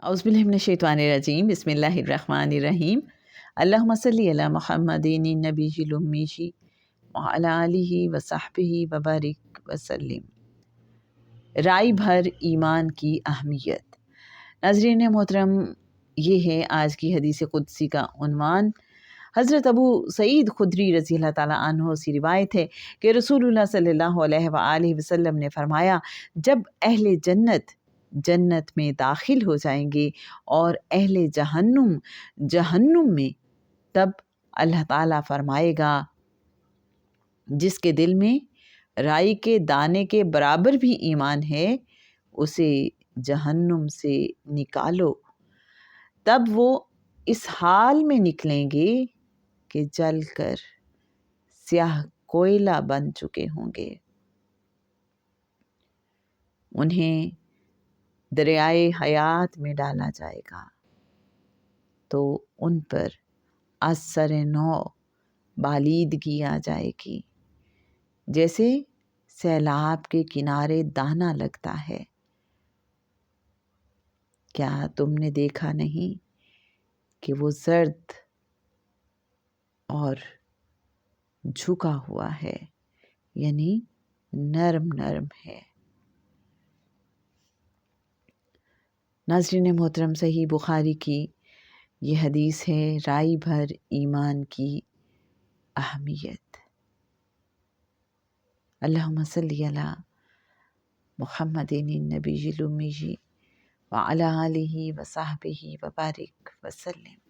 اعوذ باللہ من الشیطان الرجیم، بسم اللہ الرحمن الرحیم۔ اللہم صلی علی محمد النبی الامی وعلی آلہ وصحبہ وبارک وسلم۔ رائے بھر ایمان کی اہمیت۔ ناظرین محترم، یہ ہے آج کی حدیث قدسی کا عنوان۔ حضرت ابو سعید خدری رضی اللہ تعالیٰ عنہ سے روایت ہے کہ رسول اللہ صلی اللہ علیہ وآلہ وسلم نے فرمایا، جب اہل جنت میں داخل ہو جائیں گے اور اہل جہنم میں، تب اللہ تعالیٰ فرمائے گا، جس کے دل میں رائی کے دانے کے برابر بھی ایمان ہے اسے جہنم سے نکالو۔ تب وہ اس حال میں نکلیں گے کہ جل کر سیاہ کوئلہ بن چکے ہوں گے۔ انہیں دریائے حیات میں ڈالا جائے گا تو ان پر اثر نو بالیدگی آ جائے گی، جیسے سیلاب کے کنارے دانہ لگتا ہے۔ کیا تم نے دیکھا نہیں کہ وہ زرد اور جھکا ہوا ہے، یعنی نرم ہے۔ ناظرین محترم، صحیح بخاری کی یہ حدیث ہے، رائے بھر ایمان کی اہمیت۔ اللہم صلی علی محمد النبی الامی وعلی آلہ وصحبہ وبارک وسلم۔